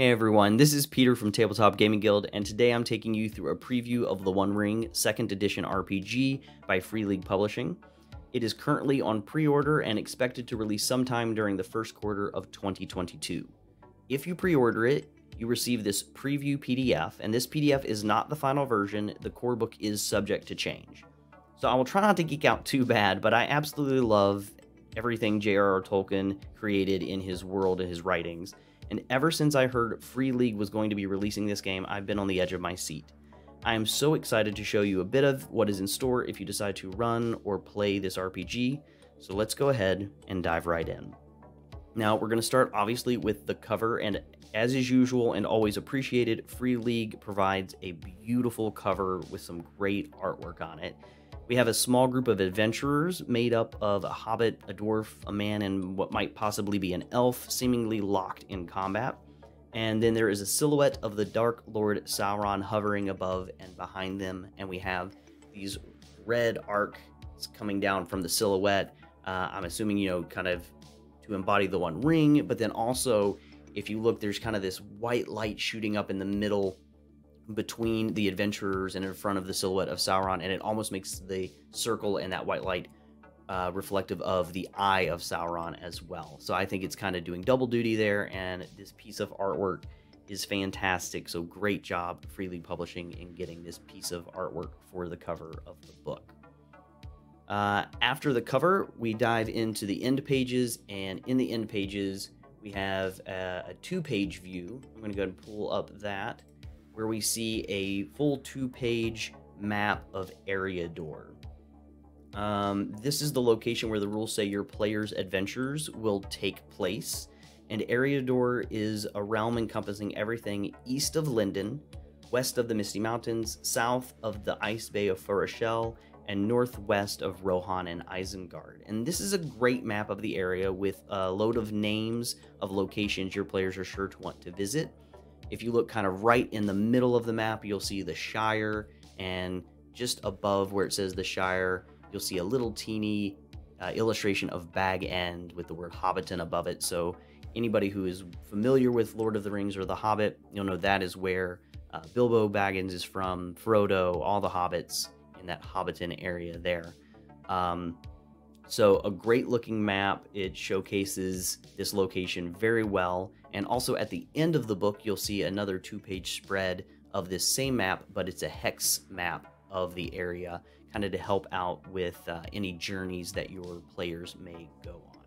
Hey everyone, this is Peter from Tabletop Gaming Guild, and today I'm taking you through a preview of the One Ring 2nd Edition RPG by Free League Publishing. It is currently on pre-order and expected to release sometime during the first quarter of 2022. If you pre-order it, you receive this preview PDF, and this PDF is not the final version. The core book is subject to change. So I will try not to geek out too bad, but I absolutely love everything J.R.R. Tolkien created in his world and his writings. And ever since I heard Free League was going to be releasing this game, I've been on the edge of my seat. I am so excited to show you a bit of what is in store if you decide to run or play this RPG, so let's go ahead and dive right in. Now, we're going to start obviously with the cover, and as is usual and always appreciated, Free League provides a beautiful cover with some great artwork on it. We have a small group of adventurers made up of a hobbit, a dwarf, a man, and what might possibly be an elf, seemingly locked in combat. And then there is a silhouette of the Dark Lord Sauron hovering above and behind them, and we have these red arcs coming down from the silhouette. I'm assuming, kind of to embody the One Ring, but then also, if you look, there's kind of this white light shooting up in the middle between the adventurers and in front of the silhouette of Sauron, and it almost makes the circle and that white light reflective of the eye of Sauron as well. So I think it's kind of doing double duty there, and this piece of artwork is fantastic. So great job, Free League Publishing, in getting this piece of artwork for the cover of the book. After the cover, we dive into the end pages, and in the end pages, we have a 2-page view. I'm going to go ahead and pull up that, where we see a full 2-page map of Eriador. This is the location where the rules say your player's adventures will take place, and Eriador is a realm encompassing everything east of Lindon, west of the Misty Mountains, south of the Ice Bay of Furashell, and northwest of Rohan and Isengard. And this is a great map of the area with a load of names of locations your players are sure to want to visit. If you look kind of right in the middle of the map, you'll see the Shire, and just above where it says the Shire, you'll see a little teeny illustration of Bag End with the word Hobbiton above it. So anybody who is familiar with Lord of the Rings or The Hobbit, you'll know that is where Bilbo Baggins is from, Frodo, all the hobbits in that Hobbiton area there. So a great looking map. It showcases this location very well. And also at the end of the book, you'll see another 2-page spread of this same map, but it's a hex map of the area, kind of to help out with any journeys that your players may go on.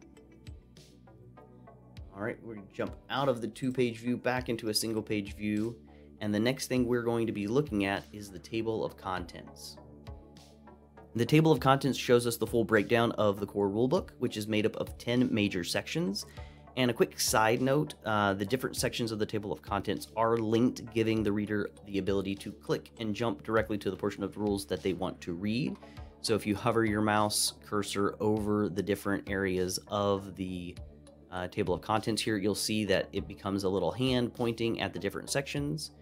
All right, we're going to jump out of the 2-page view back into a 1-page view. And the next thing we're going to be looking at is the table of contents. The table of contents shows us the full breakdown of the core rulebook, which is made up of 10 major sections. And a quick side note, the different sections of the table of contents are linked, giving the reader the ability to click and jump directly to the portion of the rules that they want to read. So if you hover your mouse cursor over the different areas of the table of contents here, you'll see that it becomes a little hand pointing at the different sections.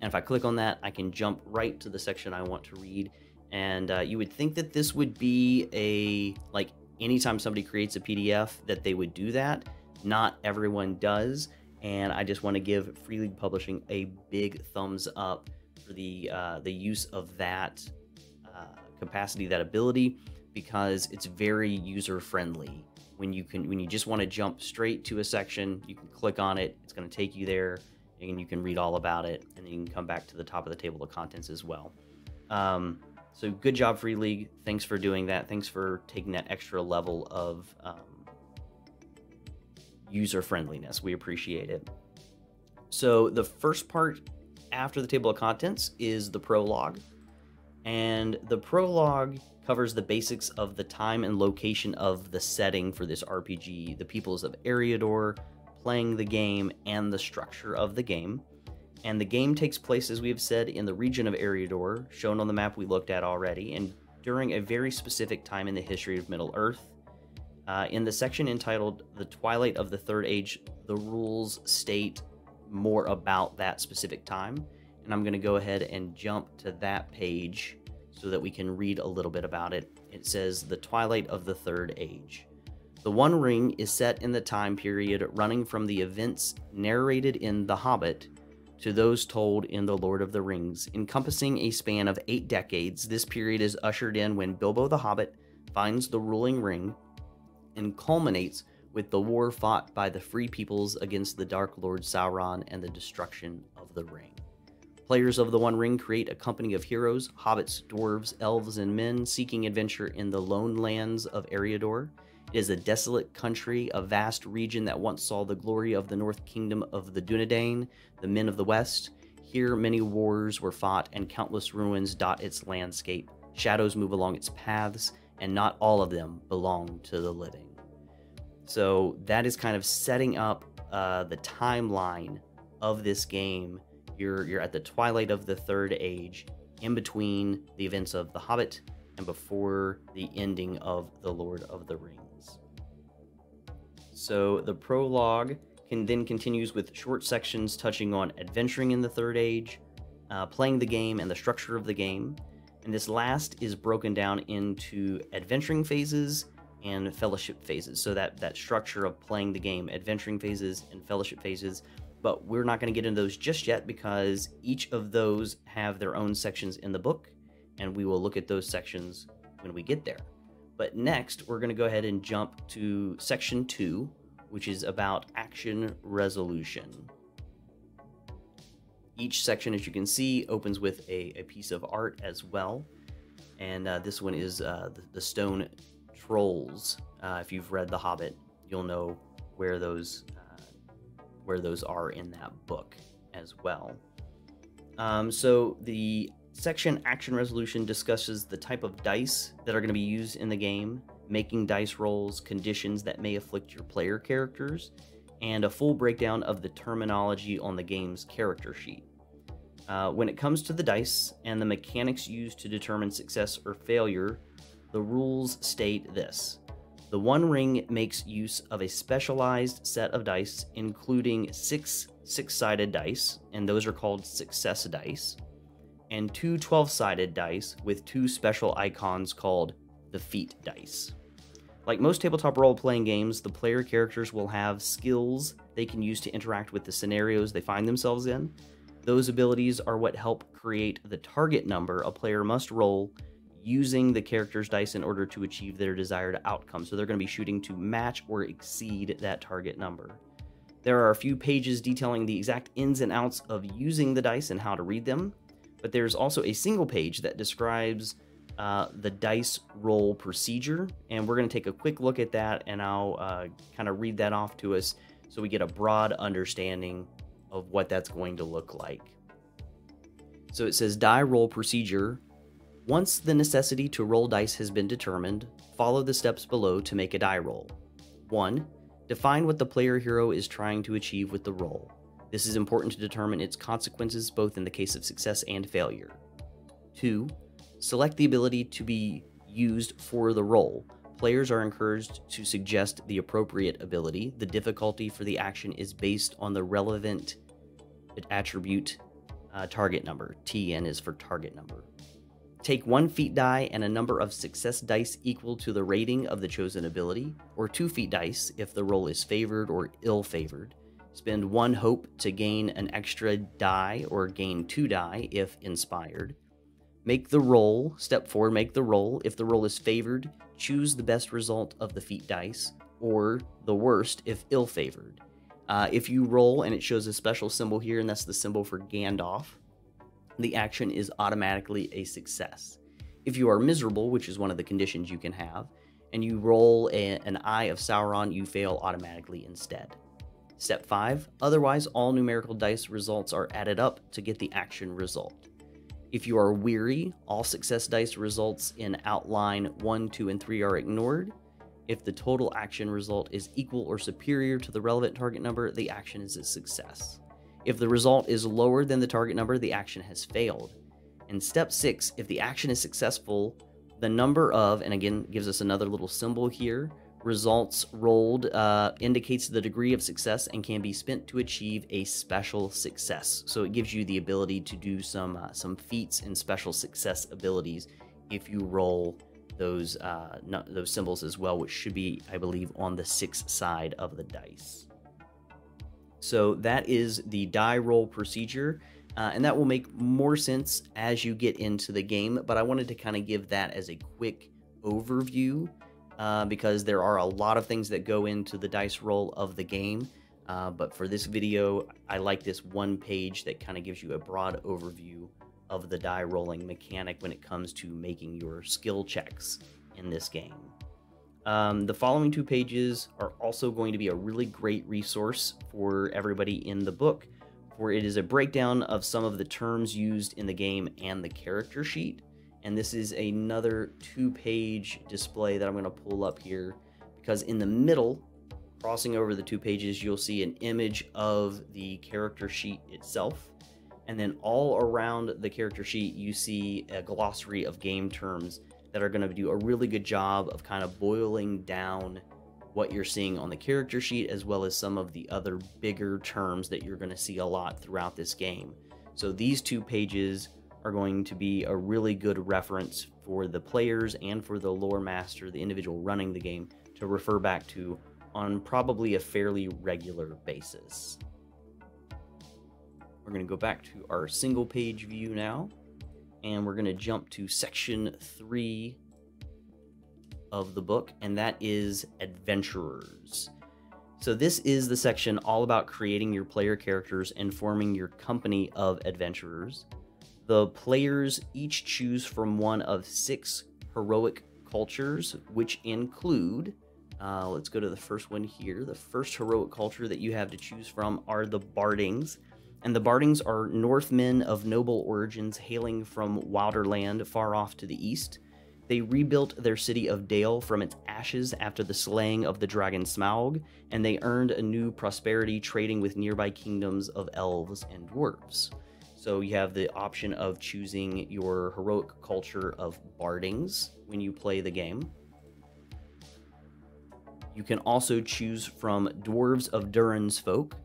And if I click on that, I can jump right to the section I want to read. And you would think that this would be like anytime somebody creates a PDF that they would do that. Not everyone does, and I just want to give Free League Publishing a big thumbs up for the use of that capacity, that ability, because it's very user friendly. When you just want to jump straight to a section, you can click on it. It's going to take you there, and you can read all about it, and then you can come back to the top of the table of contents as well. So good job, Free League. Thanks for doing that. Thanks for taking that extra level of user friendliness. We appreciate it. So the first part after the table of contents is the prologue, and the prologue covers the basics of the time and location of the setting for this RPG, the peoples of Eriador, playing the game, and the structure of the game. And the game takes place, as we have said, in the region of Eriador, shown on the map we looked at already, and during a very specific time in the history of Middle-earth. In the section entitled The Twilight of the Third Age, the rules state more about that specific time. And I'm going to go ahead and jump to that page so that we can read a little bit about it. It says, The Twilight of the Third Age. The One Ring is set in the time period running from the events narrated in The Hobbit to those told in The Lord of the Rings, encompassing a span of 8 decades. This period is ushered in when Bilbo the Hobbit finds the ruling ring and culminates with the war fought by the Free Peoples against the Dark Lord Sauron and the destruction of the ring. Players of the One Ring create a company of heroes, hobbits, dwarves, elves, and men seeking adventure in the lone lands of Eriador. It is a desolate country, a vast region that once saw the glory of the North Kingdom of the Dunedain, the Men of the West. Here many wars were fought and countless ruins dot its landscape. Shadows move along its paths, and not all of them belong to the living. So that is kind of setting up the timeline of this game. You're at the twilight of the Third Age, in between the events of The Hobbit and before the ending of The Lord of the Rings. So the prologue then continues with short sections touching on adventuring in the Third Age, playing the game and the structure of the game. And this last is broken down into adventuring phases and fellowship phases. So that structure of playing the game, adventuring phases and fellowship phases. But we're not going to get into those just yet because each of those have their own sections in the book, and we will look at those sections when we get there. But next, we're going to go ahead and jump to section 2, which is about action resolution. Each section, as you can see, opens with a piece of art as well. And this one is the stone trolls. If you've read The Hobbit, you'll know where those are in that book as well. So the section Action Resolution discusses the type of dice that are going to be used in the game, making dice rolls, conditions that may afflict your player characters, and a full breakdown of the terminology on the game's character sheet. When it comes to the dice and the mechanics used to determine success or failure, the rules state this. The One Ring makes use of a specialized set of dice, including 6 six-sided dice, and those are called success dice, and 2 12-sided dice with 2 special icons called the feat dice. Like most tabletop role-playing games, the player characters will have skills they can use to interact with the scenarios they find themselves in. Those abilities are what help create the target number a player must roll using the character's dice in order to achieve their desired outcome. So they're going to be shooting to match or exceed that target number. There are a few pages detailing the exact ins and outs of using the dice and how to read them, but there's also a single page that describes the dice roll procedure, and we're going to take a quick look at that, and I'll kind of read that off to us so we get a broad understanding of what that's going to look like. So it says die roll procedure. Once the necessity to roll dice has been determined, follow the steps below to make a die roll. 1. Define what the player hero is trying to achieve with the roll. This is important to determine its consequences both in the case of success and failure. 2. Select the ability to be used for the roll. Players are encouraged to suggest the appropriate ability. The difficulty for the action is based on the relevant attribute target number. TN is for target number. Take 1 feat die and a number of success dice equal to the rating of the chosen ability, or 2 feat dice if the roll is favored or ill-favored. Spend 1 hope to gain an extra die or gain 2 die if inspired. Make the roll. Step 4, make the roll. If the roll is favored, choose the best result of the feat dice, or the worst if ill-favored. If you roll and it shows a special symbol here, and that's the symbol for Gandalf, the action is automatically a success. If you are miserable, which is one of the conditions you can have, and you roll an Eye of Sauron, you fail automatically instead. Step 5, otherwise all numerical dice results are added up to get the action result. If you are weary, all success dice results in outline 1, 2, and 3 are ignored. If the total action result is equal or superior to the relevant target number, the action is a success. If the result is lower than the target number, the action has failed. And step 6, if the action is successful, the number of, and again gives us another little symbol here, results rolled indicates the degree of success and can be spent to achieve a special success. So it gives you the ability to do some feats and special success abilities if you roll those symbols as well, which should be, I believe, on the 6th side of the dice. So that is the die roll procedure, and that will make more sense as you get into the game, but I wanted to kind of give that as a quick overview because there are a lot of things that go into the dice roll of the game, but for this video, I like this one page that kind of gives you a broad overview of the die rolling mechanic when it comes to making your skill checks in this game. The following 2 pages are also going to be a really great resource for everybody in the book, for it is a breakdown of some of the terms used in the game and the character sheet. And this is another 2-page display that I'm going to pull up here, because in the middle, crossing over the 2 pages, you'll see an image of the character sheet itself. And then all around the character sheet, you see a glossary of game terms that are going to do a really good job of kind of boiling down what you're seeing on the character sheet, as well as some of the other bigger terms that you're going to see a lot throughout this game. So these 2 pages are going to be a really good reference for the players and for the lore master, the individual running the game, to refer back to on probably a fairly regular basis. We're going to go back to our single page view now, and we're going to jump to section 3 of the book, and that is Adventurers. So this is the section all about creating your player characters and forming your company of adventurers. The players each choose from one of 6 heroic cultures, which include, let's go to the first one here. The first heroic culture that you have to choose from are the Bardings. And the Bardings are Northmen of noble origins hailing from Wilderland far off to the east. They rebuilt their city of Dale from its ashes after the slaying of the dragon Smaug, and they earned a new prosperity trading with nearby kingdoms of elves and dwarves. So you have the option of choosing your heroic culture of Bardings when you play the game. You can also choose from Dwarves of Durin's folk.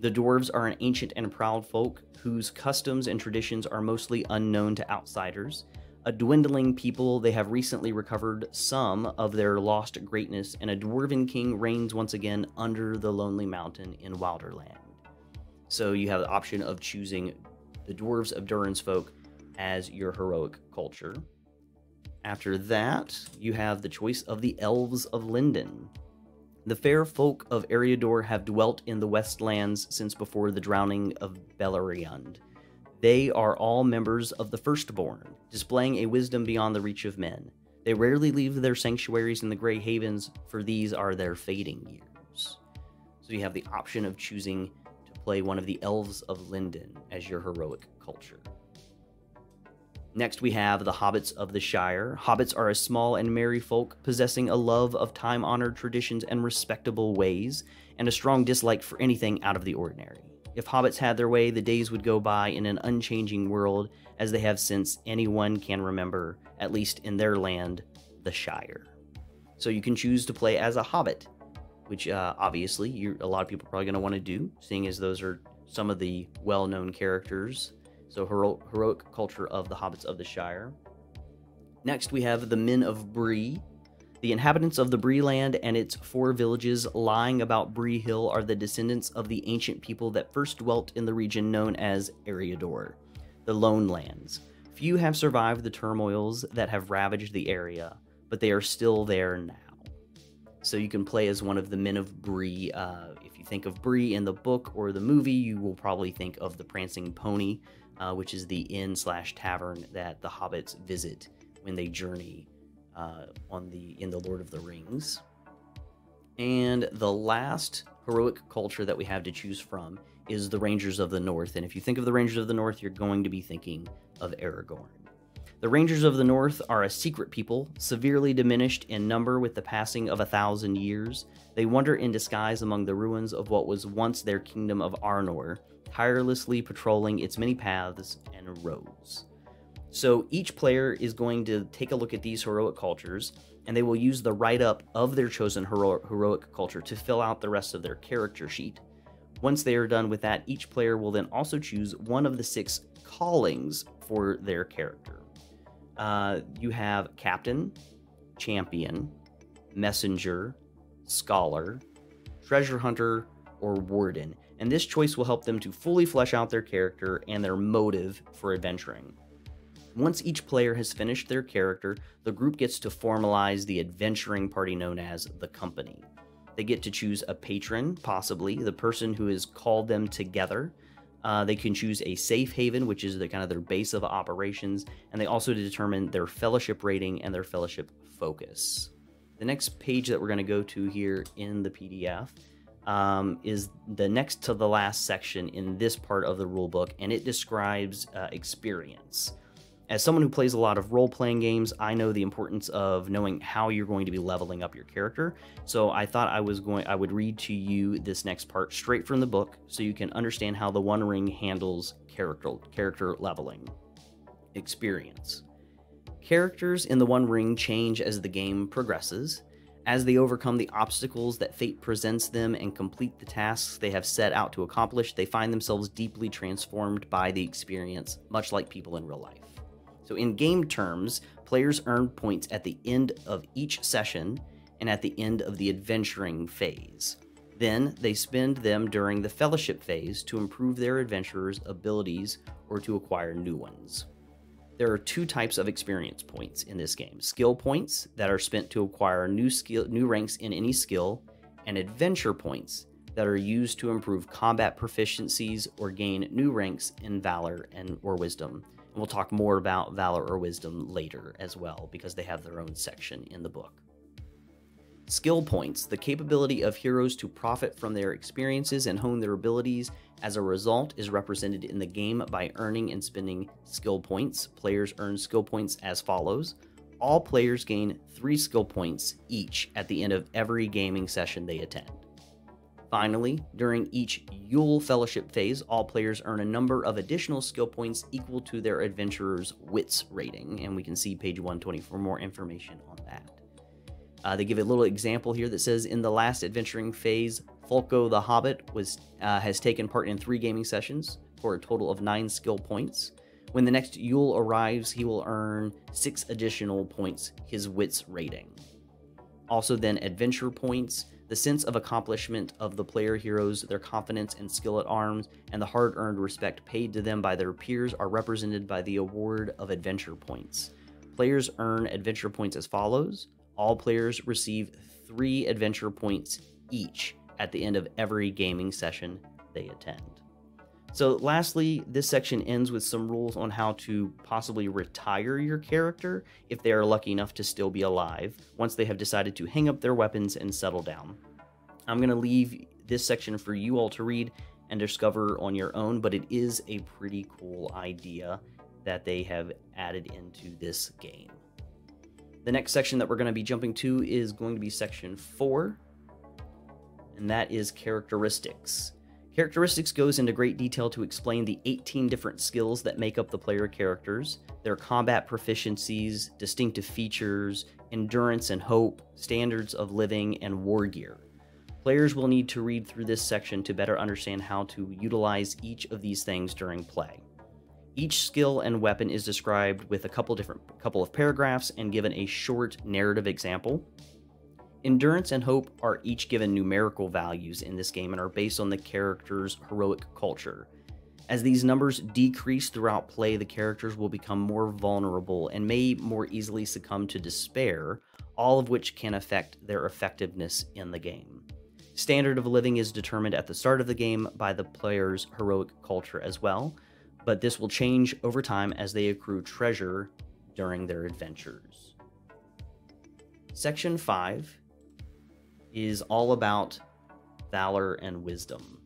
The dwarves are an ancient and proud folk whose customs and traditions are mostly unknown to outsiders. A dwindling people, they have recently recovered some of their lost greatness, and a dwarven king reigns once again under the lonely mountain in Wilderland. So you have the option of choosing the Dwarves of Durin's folk as your heroic culture. After that, you have the choice of the Elves of Lindon. The fair folk of Eriador have dwelt in the Westlands since before the drowning of Beleriand. They are all members of the Firstborn, displaying a wisdom beyond the reach of men. They rarely leave their sanctuaries in the Grey Havens, for these are their fading years. So you have the option of choosing to play one of the Elves of Lindon as your heroic culture. Next, we have the Hobbits of the Shire. Hobbits are a small and merry folk possessing a love of time-honored traditions and respectable ways, and a strong dislike for anything out of the ordinary. If hobbits had their way, the days would go by in an unchanging world, as they have since anyone can remember, at least in their land, the Shire. So you can choose to play as a hobbit, which obviously a lot of people are probably going to want to do, seeing as those are some of the well-known characters. So heroic culture of the Hobbits of the Shire. Next, we have the Men of Bree. The inhabitants of the Bree land and its 4 villages lying about Bree Hill are the descendants of the ancient people that first dwelt in the region known as Eriador, the Lone Lands. Few have survived the turmoils that have ravaged the area, but they are still there now. So you can play as one of the Men of Bree. If you think of Bree in the book or the movie, you will probably think of the Prancing Pony, which is the inn/tavern that the hobbits visit when they journey in the Lord of the Rings. And the last heroic culture that we have to choose from is the Rangers of the North. And if you think of the Rangers of the North, you're going to be thinking of Aragorn. The Rangers of the North are a secret people, severely diminished in number with the passing of 1,000 years. They wander in disguise among the ruins of what was once their kingdom of Arnor, tirelessly patrolling its many paths and roads. So each player is going to take a look at these heroic cultures, and they will use the write-up of their chosen heroic culture to fill out the rest of their character sheet. Once they are done with that, each player will then also choose one of the 6 callings for their character. You have Captain, champion, messenger, scholar, treasure hunter, or warden, and this choice will help them to fully flesh out their character and their motive for adventuring. Once each player has finished their character, the group gets to formalize the adventuring party known as the company. They get to choose a patron, possibly, the person who has called them together. They can choose a safe haven, which is kind of their base of operations, and they also determine their fellowship rating and their fellowship focus. The next page that we're going to go to here in the PDF is the next to the last section in this part of the rulebook, and it describes experience. As someone who plays a lot of role-playing games, I know the importance of knowing how you're going to be leveling up your character. So I thought I would read to you this next part straight from the book so you can understand how the One Ring handles character leveling. Experience. Characters in the One Ring change as the game progresses. As they overcome the obstacles that fate presents them and complete the tasks they have set out to accomplish, they find themselves deeply transformed by the experience, much like people in real life. So in game terms, players earn points at the end of each session and at the end of the adventuring phase. Then they spend them during the fellowship phase to improve their adventurers' abilities or to acquire new ones. There are two types of experience points in this game: skill points that are spent to acquire new ranks in any skill, and adventure points that are used to improve combat proficiencies or gain new ranks in valor or wisdom. And we'll talk more about valor or wisdom later as well, because they have their own section in the book. Skill points, the capability of heroes to profit from their experiences and hone their abilities as a result, is represented in the game by earning and spending skill points. Players earn skill points as follows. All players gain 3 skill points each at the end of every gaming session they attend. Finally, during each Yule Fellowship phase, all players earn a number of additional skill points equal to their adventurer's wits rating, and we can see page 120 for more information on that. They give a little example here that says, in the last adventuring phase, Folko the Hobbit has taken part in 3 gaming sessions for a total of 9 skill points. When the next Yule arrives, he will earn 6 additional points, his wits rating. Also then adventure points, the sense of accomplishment of the player heroes, their confidence and skill at arms, and the hard-earned respect paid to them by their peers are represented by the award of adventure points. Players earn adventure points as follows. All players receive 3 adventure points each at the end of every gaming session they attend. So lastly, this section ends with some rules on how to possibly retire your character if they are lucky enough to still be alive, once they have decided to hang up their weapons and settle down. I'm going to leave this section for you all to read and discover on your own, but it is a pretty cool idea that they have added into this game. The next section that we're going to be jumping to is going to be section 4, and that is characteristics. Characteristics goes into great detail to explain the 18 different skills that make up the player characters, their combat proficiencies, distinctive features, endurance and hope, standards of living, and war gear. Players will need to read through this section to better understand how to utilize each of these things during play. Each skill and weapon is described with a couple of paragraphs and given a short narrative example. Endurance and hope are each given numerical values in this game and are based on the character's heroic culture. As these numbers decrease throughout play, the characters will become more vulnerable and may more easily succumb to despair, all of which can affect their effectiveness in the game. Standard of living is determined at the start of the game by the player's heroic culture as well, but this will change over time as they accrue treasure during their adventures. Section 5 is all about valor and wisdom.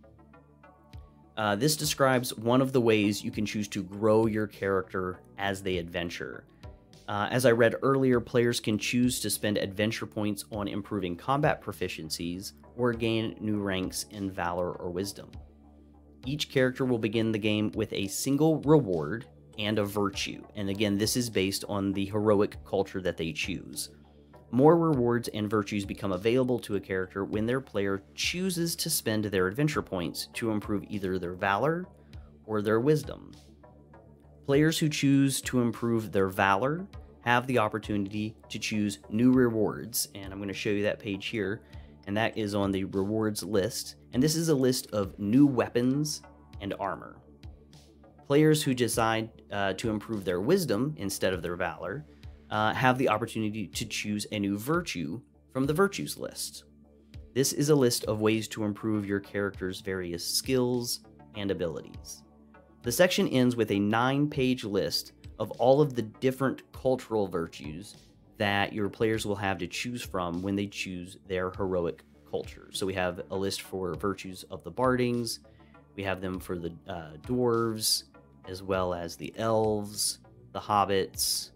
This describes one of the ways you can choose to grow your character as they adventure. As I read earlier, players can choose to spend adventure points on improving combat proficiencies or gain new ranks in valor or wisdom. Each character will begin the game with a single reward and a virtue, and again, this is based on the heroic culture that they choose. More rewards and virtues become available to a character when their player chooses to spend their adventure points to improve either their valor or their wisdom. Players who choose to improve their valor have the opportunity to choose new rewards, and I'm going to show you that page here, and that is on the rewards list, and this is a list of new weapons and armor. Players who decide to improve their wisdom instead of their valor have the opportunity to choose a new virtue from the virtues list. This is a list of ways to improve your character's various skills and abilities. The section ends with a 9-page list of all of the different cultural virtues that your players will have to choose from when they choose their heroic culture. So we have a list for virtues of the bardings, we have them for the dwarves, as well as the elves, the hobbits,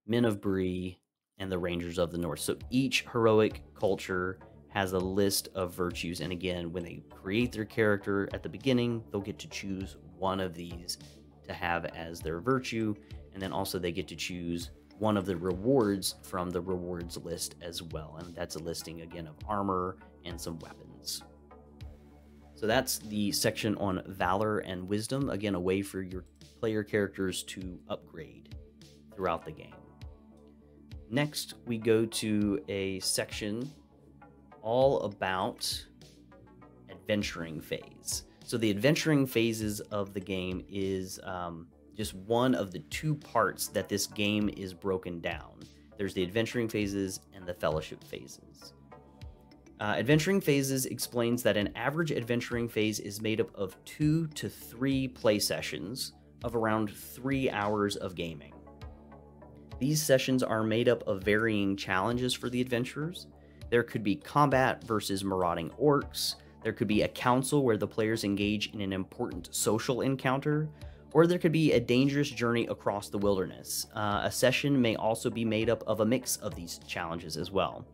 men of Bree, and the Rangers of the North. So each heroic culture has a list of virtues, and again, when they create their character at the beginning, they'll get to choose one of these to have as their virtue, and then also they get to choose one of the rewards from the rewards list as well, and that's a listing again of armor and some weapons. So that's the section on valor and wisdom, again a way for your player characters to upgrade throughout the game. Next, we go to a section all about adventuring phase. So the adventuring phases of the game is just one of the 2 parts that this game is broken down. There's the adventuring phases and the fellowship phases. Adventuring phases explains that an average adventuring phase is made up of 2 to 3 play sessions of around 3 hours of gaming. These sessions are made up of varying challenges for the adventurers. There could be combat versus marauding orcs, there could be a council where the players engage in an important social encounter, or there could be a dangerous journey across the wilderness. A session may also be made up of a mix of these challenges as well.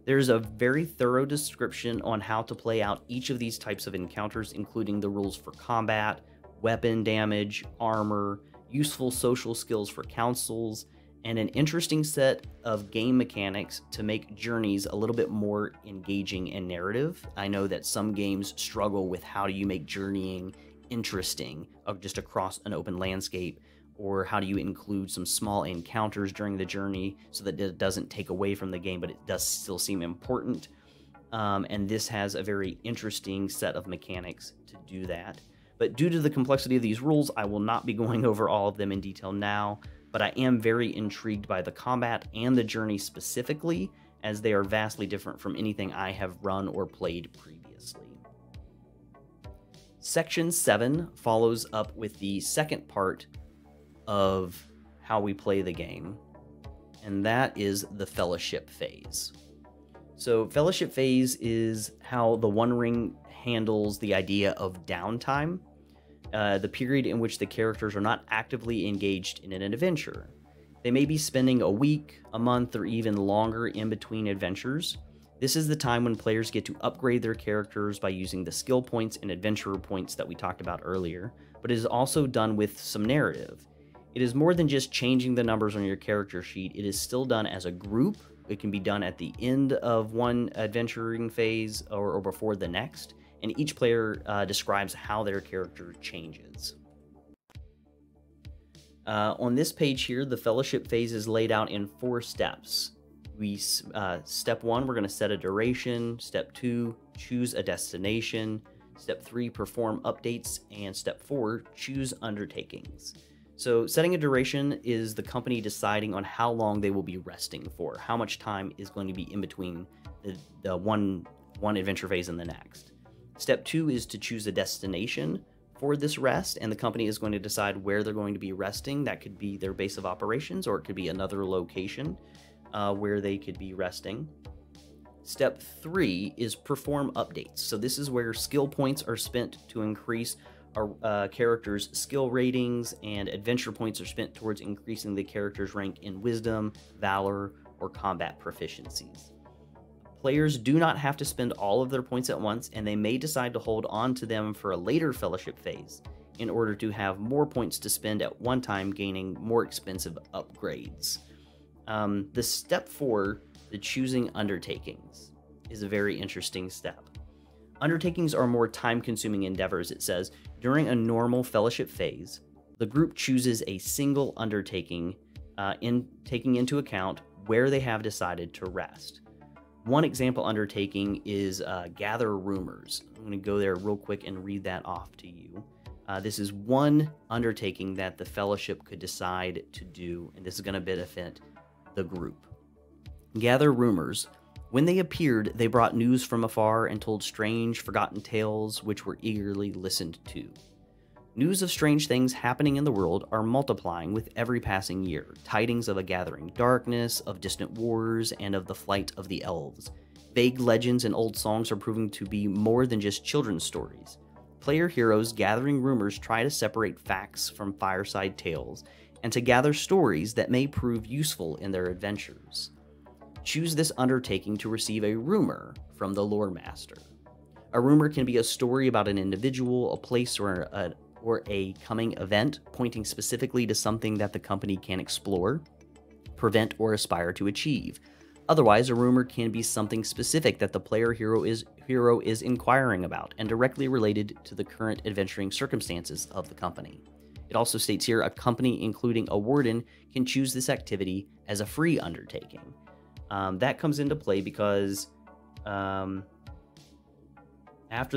There's a very thorough description on how to play out each of these types of encounters, including the rules for combat, weapon damage, armor, useful social skills for councils, and an interesting set of game mechanics to make journeys a little bit more engaging and narrative. I know that some games struggle with how do you make journeying interesting just across an open landscape, or how do you include some small encounters during the journey so that it doesn't take away from the game, but it does still seem important. And this has a very interesting set of mechanics to do that. But due to the complexity of these rules, I will not be going over all of them in detail now, but I am very intrigued by the combat and the journey specifically, as they are vastly different from anything I have run or played previously. Section 7 follows up with the second part of how we play the game, and that is the fellowship phase. So fellowship phase is how the One Ring handles the idea of downtime, the period in which the characters are not actively engaged in an adventure. They may be spending a week, a month, or even longer in between adventures. This is the time when players get to upgrade their characters by using the skill points and adventurer points that we talked about earlier, but it is also done with some narrative. It is more than just changing the numbers on your character sheet. It is still done as a group. It can be done at the end of one adventuring phase or before the next, and each player describes how their character changes. On this page here, the fellowship phase is laid out in 4 steps. Step 1, we're going to set a duration. Step 2, choose a destination. Step 3, perform updates. And step 4, choose undertakings. So setting a duration is the company deciding on how long they will be resting for, how much time is going to be in between the one adventure phase and the next. Step 2 is to choose a destination for this rest, and the company is going to decide where they're going to be resting. That could be their base of operations, or it could be another location where they could be resting. Step 3 is perform updates. So this is where skill points are spent to increase our character's skill ratings, and adventure points are spent towards increasing the character's rank in wisdom, valor, or combat proficiencies. Players do not have to spend all of their points at once, and they may decide to hold on to them for a later fellowship phase in order to have more points to spend at one time, gaining more expensive upgrades. The step 4, the choosing undertakings, is a very interesting step. Undertakings are more time-consuming endeavors, it says. During a normal fellowship phase, The group chooses a single undertaking taking into account where they have decided to rest. One example undertaking is gather rumors. I'm going to go there real quick and read that off to you. This is one undertaking that the Fellowship could decide to do, and this is going to benefit the group. Gather rumors. When they appeared, they brought news from afar and told strange, forgotten tales which were eagerly listened to. News of strange things happening in the world are multiplying with every passing year. Tidings of a gathering darkness, of distant wars, and of the flight of the elves. Vague legends and old songs are proving to be more than just children's stories. Player heroes gathering rumors try to separate facts from fireside tales, and to gather stories that may prove useful in their adventures. Choose this undertaking to receive a rumor from the lore master. A rumor can be a story about an individual, a place, or a coming event, pointing specifically to something that the company can explore, prevent, or aspire to achieve. Otherwise, a rumor can be something specific that the player hero is inquiring about and directly related to the current adventuring circumstances of the company. It also states here, a company, including a warden, can choose this activity as a free undertaking. That comes into play because after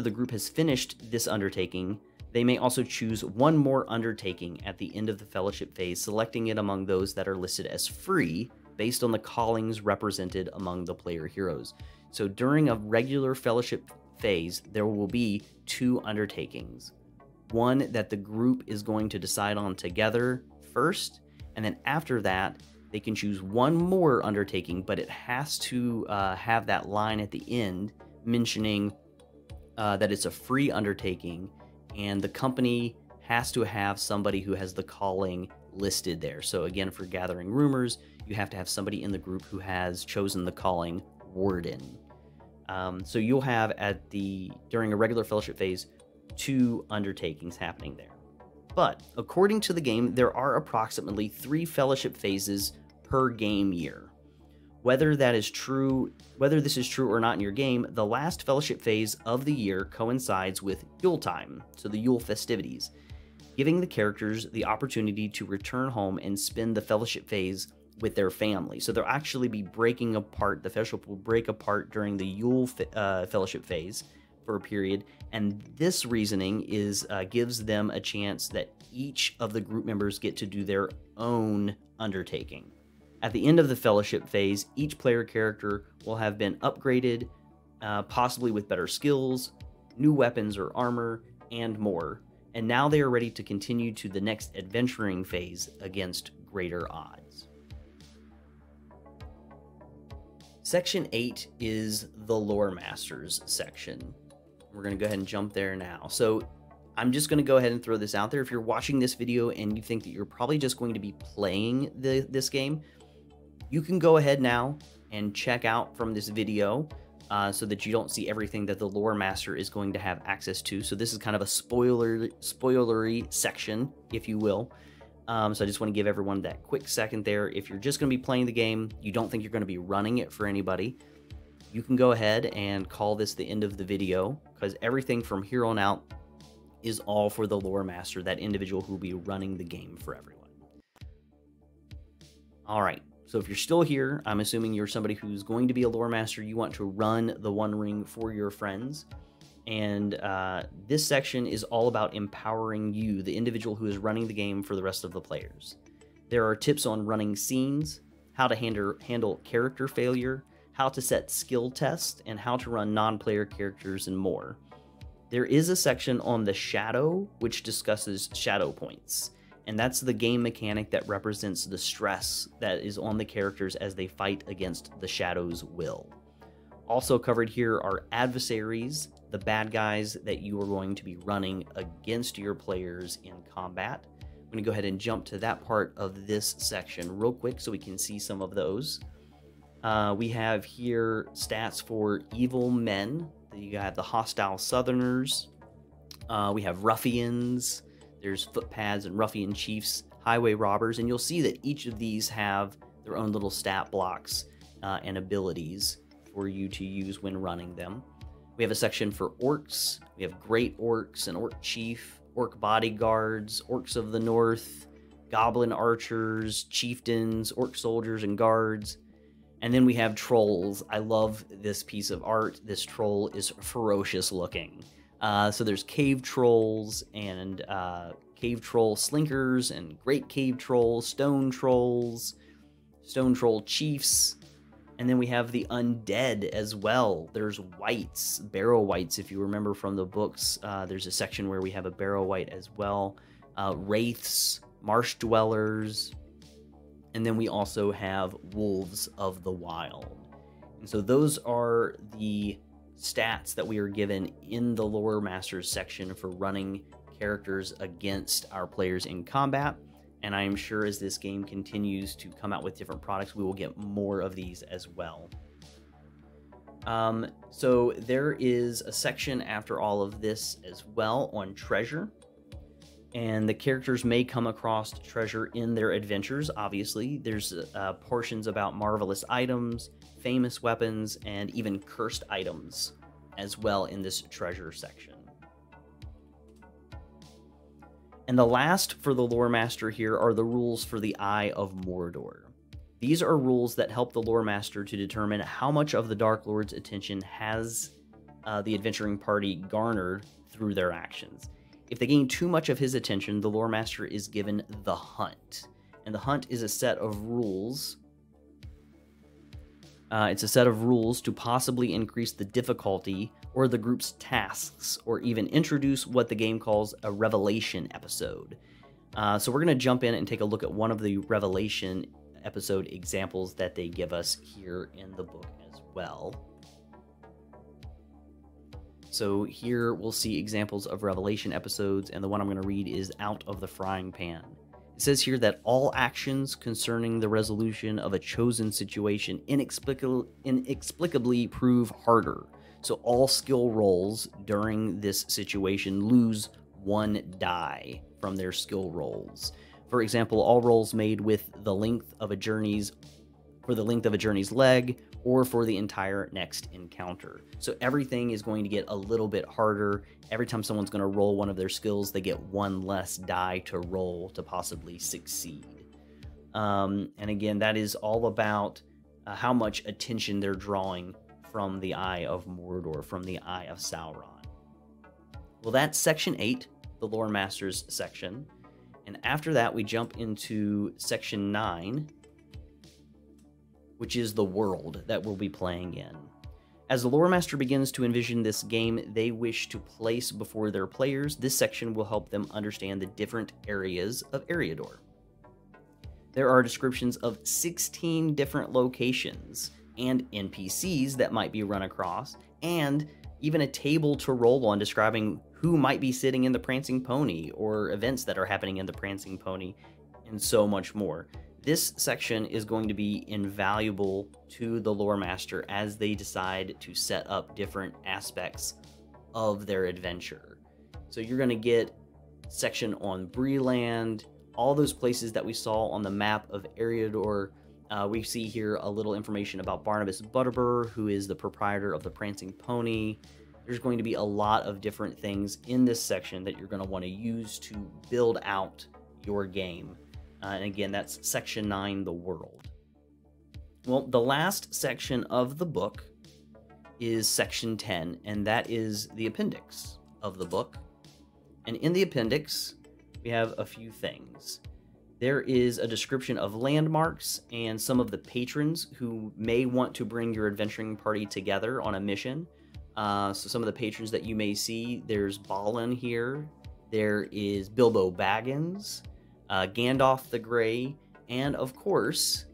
the group has finished this undertaking, they may also choose one more undertaking at the end of the Fellowship phase, selecting it among those that are listed as free based on the callings represented among the player heroes. So during a regular Fellowship phase, there will be two undertakings. One that the group is going to decide on together first, and then after that, they can choose one more undertaking, but it has to have that line at the end mentioning that it's a free undertaking, and the company has to have somebody who has the calling listed there. So again, for gathering rumors, you have to have somebody in the group who has chosen the calling warden. So you'll have during a regular Fellowship phase, two undertakings happening there. But according to the game, there are approximately 3 Fellowship phases per game year. Whether this is true or not in your game, the last Fellowship phase of the year coincides with Yule time, so the Yule festivities, giving the characters the opportunity to return home and spend the Fellowship phase with their family. So they'll actually be breaking apart. The Fellowship will break apart during the Yule Fellowship phase for a period, and this reasoning gives them a chance that each of the group members get to do their own undertaking. At the end of the Fellowship phase, each player character will have been upgraded, possibly with better skills, new weapons or armor, and more, and now they are ready to continue to the next adventuring phase against greater odds. Section 8 is the Lore Masters section. We're going to go ahead and jump there now. So I'm just going to go ahead and throw this out there. If you're watching this video and you think that you're probably just going to be playing this game, you can go ahead now and check out from this video so that you don't see everything that the Lore Master is going to have access to. So this is kind of a spoilery section, if you will. So I just want to give everyone that quick second there. If you're just going to be playing the game, you don't think you're going to be running it for anybody, you can go ahead and call this the end of the video, because everything from here on out is all for the Lore Master, that individual who will be running the game for everyone. All right, so if you're still here, I'm assuming you're somebody who's going to be a Lore Master. You want to run the One Ring for your friends. And this section is all about empowering you, the individual who is running the game, for the rest of the players. There are tips on running scenes, how to handle character failure, how to set skill tests, and how to run non-player characters, and more. There is a section on the shadow, which discusses shadow points, and that's the game mechanic that represents the stress that is on the characters as they fight against the shadow's will. Also covered here are adversaries, the bad guys that you are going to be running against your players in combat. I'm going to go ahead and jump to that part of this section real quick so we can see some of those. We have here stats for evil men. You have the hostile southerners. We have ruffians. There's footpads and ruffian chiefs, highway robbers, and you'll see that each of these have their own little stat blocks and abilities for you to use when running them. We have a section for orcs. We have great orcs, an orc chief, orc bodyguards, orcs of the north, goblin archers, chieftains, orc soldiers, and guards. And then we have trolls. I love this piece of art. This troll is ferocious looking. So there's cave trolls and cave troll slinkers and great cave trolls, stone troll chiefs, and then we have the undead as well. There's wights, barrow wights, if you remember from the books. There's a section where we have a barrow wight as well. Wraiths, marsh dwellers, and then we also have wolves of the wild. And so those are the stats that we are given in the Lore Masters section for running characters against our players in combat. And I am sure as this game continues to come out with different products, we will get more of these as well. So there is a section after all of this as well on treasure. And the characters may come across treasure in their adventures, obviously. There's portions about marvelous items, famous weapons, and even cursed items as well in this treasure section. And the last for the Lore Master here are the rules for the Eye of Mordor. These are rules that help the Lore Master to determine how much of the Dark Lord's attention has the adventuring party garnered through their actions. If they gain too much of his attention, the Lore Master is given the Hunt. And the Hunt is a set of rules. It's a set of rules to possibly increase the difficulty or the group's tasks, or even introduce what the game calls a revelation episode. So we're going to jump in and take a look at one of the revelation episode examples that they give us here in the book as well. So here we'll see examples of revelation episodes, and the one I'm going to read is Out of the Frying Pan. It says here that all actions concerning the resolution of a chosen situation inexplicably prove harder. So all skill rolls during this situation lose 1 die from their skill rolls. For example, all rolls made with the length of a journey's leg, or for the entire next encounter. So everything is going to get a little bit harder. Every time someone's going to roll one of their skills, they get 1 less die to roll to possibly succeed. And again, that is all about how much attention they're drawing from the Eye of Mordor, from the Eye of Sauron. Well, that's Section 8, the Lore Masters section. And after that, we jump into Section 9, which is the world that we'll be playing in. As the Lore Master begins to envision this game they wish to place before their players, this section will help them understand the different areas of Eriador. There are descriptions of 16 different locations and NPCs that might be run across, and even a table to roll on describing who might be sitting in the Prancing Pony, or events that are happening in the Prancing Pony, and so much more. This section is going to be invaluable to the Lore Master as they decide to set up different aspects of their adventure. So you're going to get a section on Breeland, all those places that we saw on the map of Eriador. We see here a little information about Barnabas Butterbur, who is the proprietor of the Prancing Pony. There's going to be a lot of different things in this section that you're going to want to use to build out your game. And again, that's Section 9, the world. Well, the last section of the book is Section 10, and that is the appendix of the book. And in the appendix, we have a few things. There is a description of landmarks and some of the patrons who may want to bring your adventuring party together on a mission. So some of the patrons that you may see, there's Balin here, there is Bilbo Baggins, Gandalf the Grey, and of course,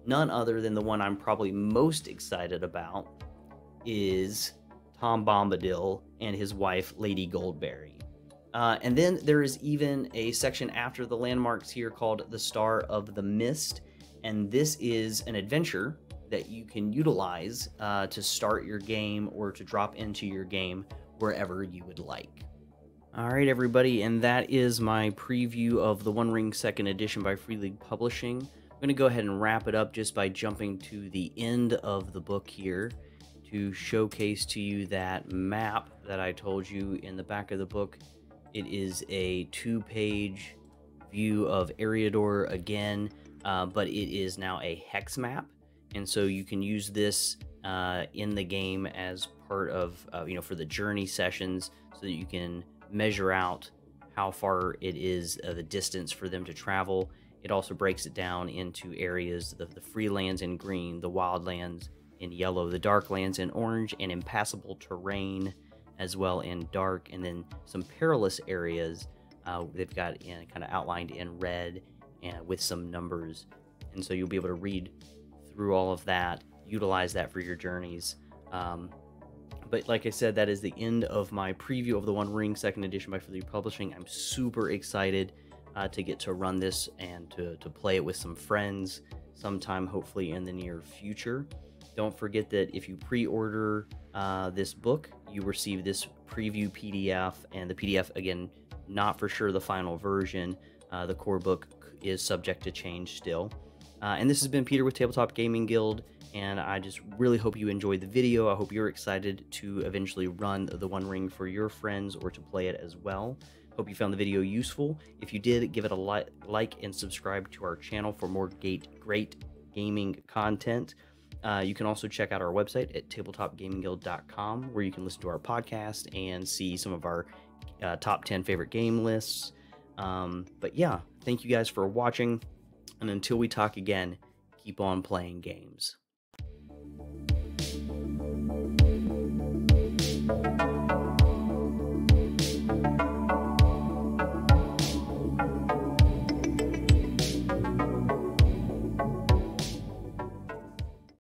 none other than the one I'm probably most excited about is Tom Bombadil and his wife, Lady Goldberry. And then there is even a section after the landmarks here called the Star of the Mist, and this is an adventure that you can utilize to start your game or to drop into your game wherever you would like. Alright everybody, and that is my preview of the One Ring 2nd Edition by Free League Publishing. I'm going to go ahead and wrap it up just by jumping to the end of the book here to showcase to you that map that I told you in the back of the book It is a 2-page view of Eriador again, but it is now a hex map, and so you can use this in the game as part of for the journey sessions, so that you can measure out how far it is, the distance for them to travel. It also breaks it down into areas: the free lands in green, the wild lands in yellow, the dark lands in orange, and impassable terrain as well in dark, and then some perilous areas they've got kind of outlined in red and with some numbers. And so you'll be able to read through all of that, utilize that for your journeys. But like I said, that is the end of my preview of the One Ring 2nd edition by Free League Publishing. I'm super excited to get to run this and to play it with some friends sometime, hopefully in the near future. Don't forget that if you pre-order this book, you receive this preview PDF, and the PDF, again, not for sure the final version. The core book is subject to change still. And this has been Peter with Tabletop Gaming Guild, and I just really hope you enjoyed the video. I hope you're excited to eventually run the One Ring for your friends or to play it as well. Hope you found the video useful. If you did, give it a like and subscribe to our channel for more great gaming content. You can also check out our website at tabletopgamingguild.com, where you can listen to our podcast and see some of our top 10 favorite game lists. But yeah, thank you guys for watching, and until we talk again, keep on playing games.